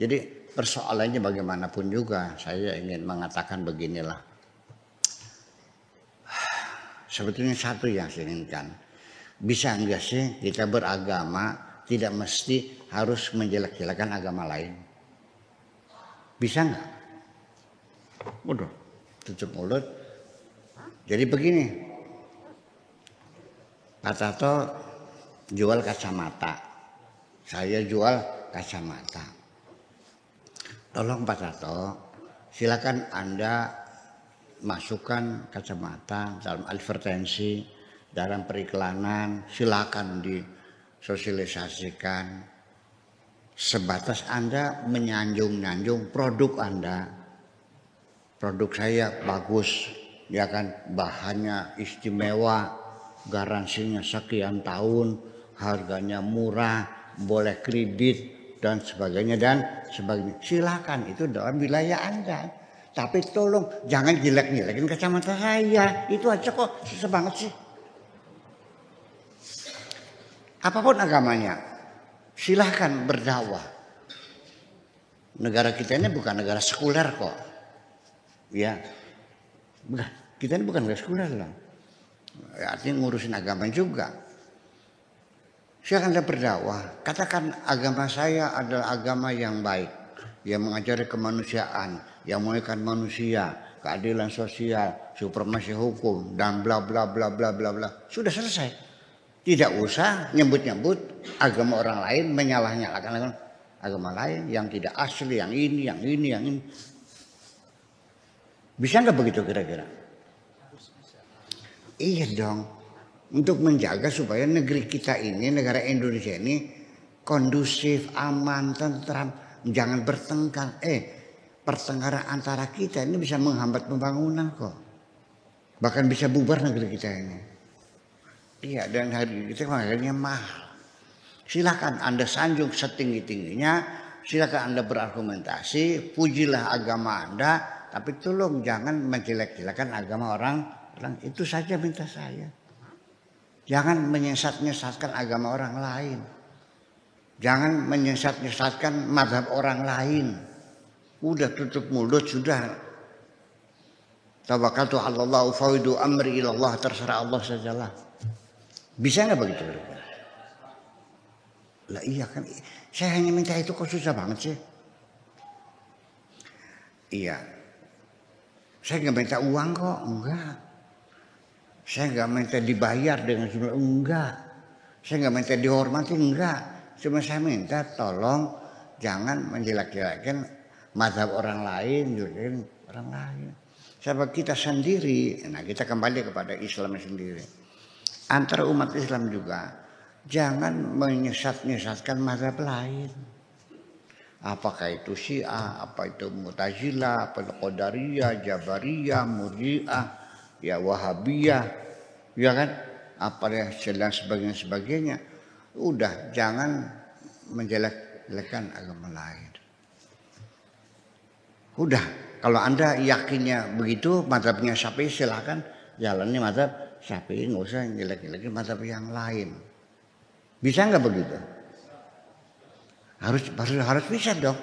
Jadi persoalannya bagaimanapun juga saya ingin mengatakan beginilah. Sebetulnya satu yang saya inginkan. Bisa enggak sih kita beragama tidak mesti harus menjelek-jelekan agama lain? Bisa enggak? Udah, tutup mulut. Jadi begini. Pak Tato jual kacamata. Saya jual kacamata. Tolong Pak Tato, silakan Anda masukkan kacamata dalam advertensi, dalam periklanan, silakan disosialisasikan. Sebatas Anda menyanjung-nyanjung produk Anda. Produk saya bagus, ya kan, bahannya istimewa, garansinya sekian tahun, harganya murah, boleh kredit dan sebagainya. Silakan itu dalam wilayah Anda. Tapi tolong jangan jelek-jelekin kacamata saya. Itu aja kok, susah banget sih. Apapun agamanya, silahkan berdakwah. Negara kita ini bukan negara sekuler kok. Ya, bukan. Kita ini bukan negara sekuler lah. Artinya ngurusin agama juga. Silahkan Anda berdakwah. Katakan agama saya adalah agama yang baik, yang mengajari kemanusiaan, yang memuliakan manusia, keadilan sosial, supremasi hukum, dan bla bla bla bla bla bla. Sudah selesai. Tidak usah nyebut-nyebut agama orang lain, menyalah-nyalahkan agama lain yang tidak asli, yang ini, yang ini, yang ini. Bisa nggak begitu kira-kira? Iya dong. Untuk menjaga supaya negeri kita ini, negara Indonesia ini kondusif, aman, tentram, jangan bertengkar. Pertengkaran antara kita ini bisa menghambat pembangunan kok. Bahkan bisa bubar negeri kita ini. Iya, dan hari kita harganya mahal. Silakan Anda sanjung setinggi-tingginya, silakan Anda berargumentasi, pujilah agama Anda, tapi tolong jangan menjelek-jelekan agama orang. Itu saja minta saya. Jangan menyesat-nyesatkan agama orang lain. Jangan menyesat-nyesatkan mazhab orang lain. Udah tutup mulut sudah. Tawakkaltu 'ala Allah fawwidu amri ila Allah, terserah Allah sajalah. Bisa enggak begitu? Lah iya kan, saya hanya minta itu kok susah banget sih. Iya. Saya enggak minta uang kok, enggak. Saya enggak minta dibayar dengan jumlah, enggak. Saya enggak minta dihormati, enggak. Cuma saya minta tolong jangan menjelek-jelekan mazhab orang lain, jelekin orang lain. Sebab kita sendiri, nah kita kembali kepada Islam sendiri. Antara umat Islam juga jangan menyesat-nyesatkan mazhab lain. Apakah itu Syiah, apa itu Mu'tazilah, apa itu Qadariyah, Jabariyah, Murji'ah, ya Wahabiyah, ya kan? Apa yang dan sebagainya. Udah jangan menjelek-jelekan agama lain. Udah, kalau Anda yakinnya begitu, mazhabnya Syafi'i silakan jalani mazhab Syafi'i, nggak usah jelek-jelekin mazhab yang lain. Bisa nggak begitu? Harus bisa dong.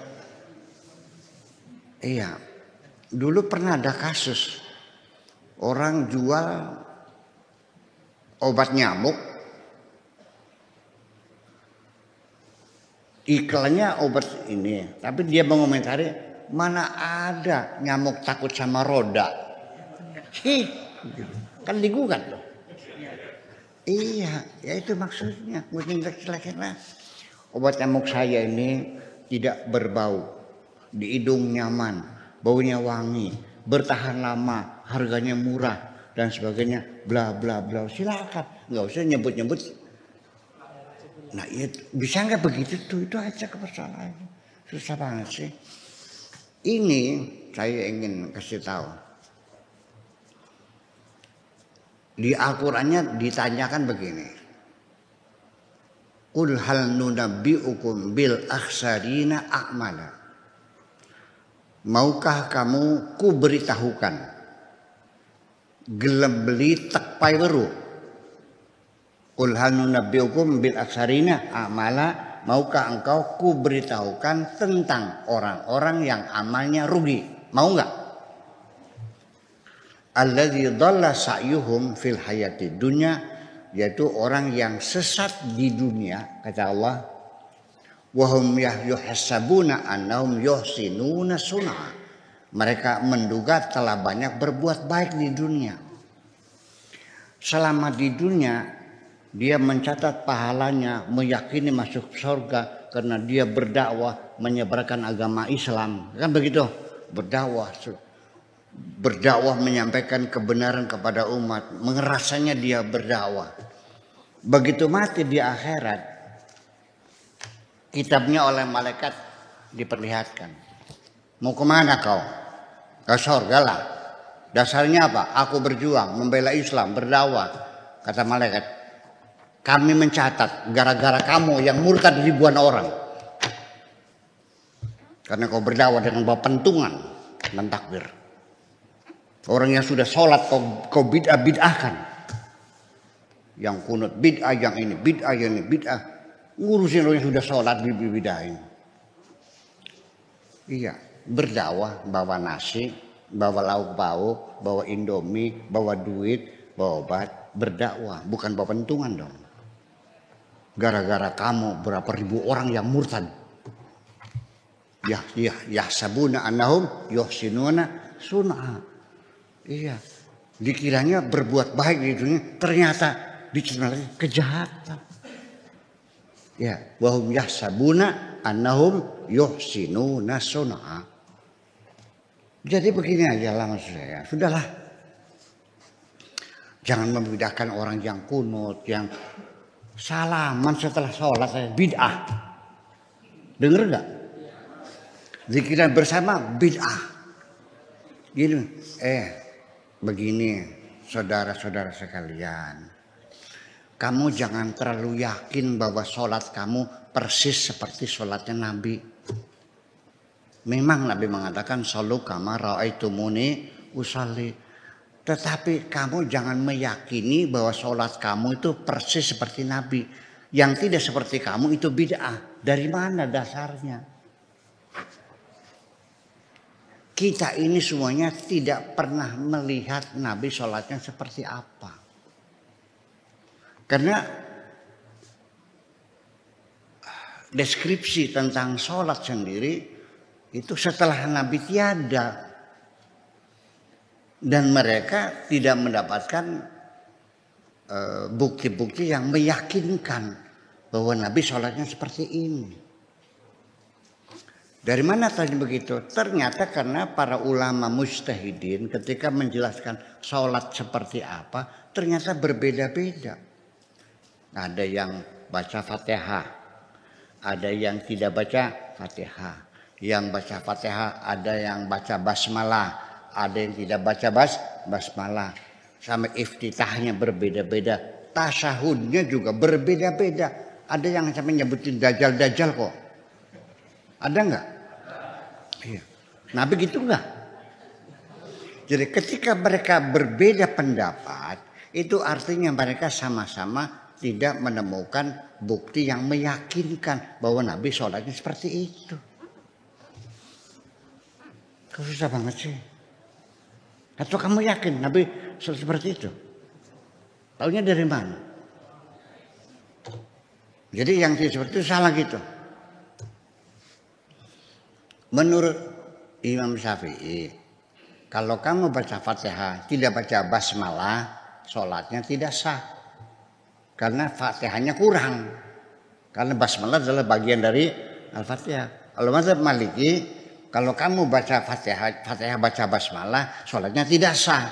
Iya, dulu pernah ada kasus orang jual obat nyamuk, iklannya obat ini, tapi dia mengomentari mana ada nyamuk takut sama roda, kan digugat loh. Iya, ya itu maksudnya. Obat nyamuk saya ini tidak berbau, di hidung nyaman, baunya wangi, bertahan lama, harganya murah dan sebagainya, bla bla bla. Silakan, nggak usah nyebut-nyebut. Nah, ya, bisa nggak begitu tuh? Itu aja persoalannya. Susah banget sih. Ini saya ingin kasih tahu. Di Al-Qur'annya ditanyakan begini. Qul hal nunabbi'ukum bil akhsarina a'mala. Maukah kamu ku beritahukan gelem beli tek pai weru. Qul hal nunabbi'ukum bil akhsarina a'mala maukah engkau kuberitahukan tentang orang-orang yang amalnya rugi? Mau enggak? Alladzi dhalla sa'yuhum fil hayati dunya, yaitu orang yang sesat di dunia, kata Allah. Wa hum yuhsabuna annahum yuhsinuna sun'a. Mereka menduga telah banyak berbuat baik di dunia. Selama di dunia dia mencatat pahalanya, meyakini masuk surga karena dia berdakwah menyebarkan agama Islam. Kan begitu? Berdakwah menyampaikan kebenaran kepada umat, mengerasanya dia berdakwah. Begitu mati di akhirat, kitabnya oleh malaikat diperlihatkan. Mau kemana kau? Ke surga lah. Dasarnya apa? Aku berjuang membela Islam, berdakwah. Kata malaikat, kami mencatat gara-gara kamu yang murtad ribuan orang. Karena kau berdakwah dengan bawa pentungan dan takbir. Orang yang sudah sholat kau bid'ah-bid'ahkan. Yang kunut bid'ah, yang ini bid'ah, yang ini bid'ah. Ngurusin orang yang sudah sholat bid'ahin. Iya, berdakwah bawa nasi, bawa lauk pauk, bawa indomie, bawa duit, bawa obat. Berdakwah, bukan bawa pentungan dong. Gara-gara kamu berapa ribu orang yang murtad. Ya sabuna annahum yuhsinuna sun'a. Iya, dikiranya berbuat baik di dunia, ternyata dicenderung kejahatan. Ya, wahum yahsabuna annahum yuhsinuna sun'a. Jadi begini aja lah maksud saya. Sudahlah. Jangan membedakan orang yang kunut, yang salaman setelah sholat, bid'ah. Dengar enggak? Zikiran bersama bid'ah. Gini, begini saudara-saudara sekalian. Kamu jangan terlalu yakin bahwa sholat kamu persis seperti sholatnya Nabi. Memang Nabi mengatakan shollu kama ra'aitumuni usalli. Tetapi kamu jangan meyakini bahwa sholat kamu itu persis seperti Nabi. Yang tidak seperti kamu itu bid'ah. Dari mana dasarnya? Kita ini semuanya tidak pernah melihat Nabi sholatnya seperti apa. Karena deskripsi tentang sholat sendiri itu setelah Nabi tiada. Dan mereka tidak mendapatkan bukti-bukti yang meyakinkan bahwa Nabi sholatnya seperti ini. Dari mana tadi begitu? Ternyata karena para ulama mujtahidin ketika menjelaskan sholat seperti apa, ternyata berbeda-beda. Ada yang baca Fatihah, ada yang tidak baca Fatihah. Yang baca Fatihah, ada yang baca basmalah, ada yang tidak baca basmalah. Sampai iftitahnya berbeda-beda, tasyahudnya juga berbeda-beda. Ada yang sampai nyebutin dajjal kok. Ada enggak? Iya. Nah begitu enggak? Jadi ketika mereka berbeda pendapat, itu artinya mereka sama-sama tidak menemukan bukti yang meyakinkan bahwa Nabi sholatnya seperti itu. Kau susah banget sih. Atau kamu yakin Nabi sholat seperti itu? Taunya dari mana? Jadi yang seperti itu salah gitu. Menurut Imam Syafi'i, kalau kamu baca Fatihah tidak baca basmalah, sholatnya tidak sah. Karena Fatihahnya kurang. Karena basmalah adalah bagian dari Al-Fatihah. Kalau mazhab Maliki, kalau kamu baca Fatihah baca basmalah, sholatnya tidak sah.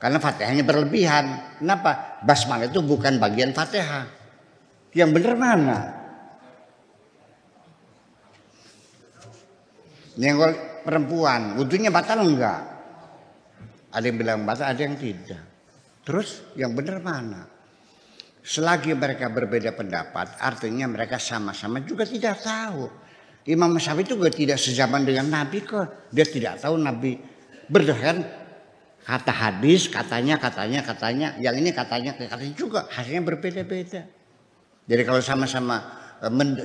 Karena Fatihahnya berlebihan. Kenapa? Basmalah itu bukan bagian Fatihah. Yang benar mana? Yang perempuan, wudunya batal enggak? Ada yang bilang batal, ada yang tidak. Terus yang benar mana? Selagi mereka berbeda pendapat, artinya mereka sama-sama juga tidak tahu. Imam Syafi'i juga tidak sezaman dengan Nabi kok. Dia tidak tahu Nabi berdasarkan kata hadis, katanya. Yang ini katanya juga hasilnya berbeda-beda. Jadi kalau sama-sama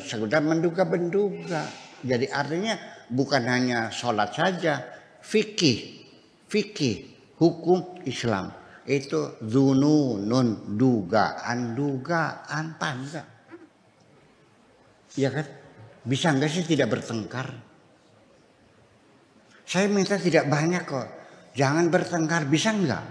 sekedar menduga-menduga. Jadi artinya bukan hanya sholat saja, fikih hukum Islam itu dzununun, dugaan panjang. Ya kan? Bisa enggak sih tidak bertengkar? Saya minta tidak banyak kok. Jangan bertengkar, bisa enggak?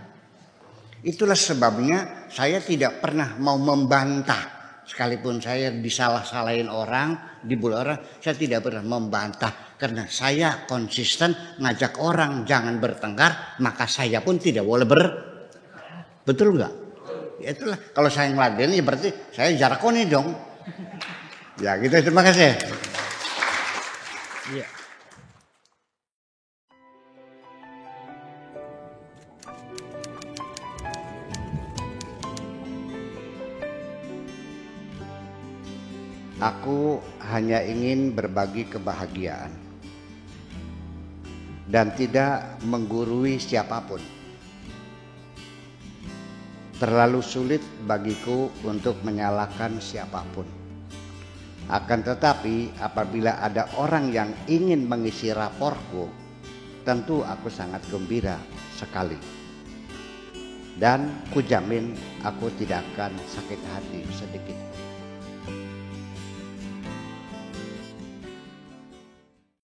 Itulah sebabnya saya tidak pernah mau membantah. Sekalipun saya disalah-salahin orang, dibully orang, saya tidak pernah membantah. Karena saya konsisten ngajak orang jangan bertengkar, maka saya pun tidak boleh Betul enggak? Ya itulah, kalau saya ngeladenin ya berarti saya jarakoni dong. Ya gitu, terima kasih. Iya. Aku hanya ingin berbagi kebahagiaan dan tidak menggurui siapapun. Terlalu sulit bagiku untuk menyalahkan siapapun. Akan tetapi apabila ada orang yang ingin mengisi raportku, tentu aku sangat gembira sekali. Dan kujamin aku tidak akan sakit hati sedikit.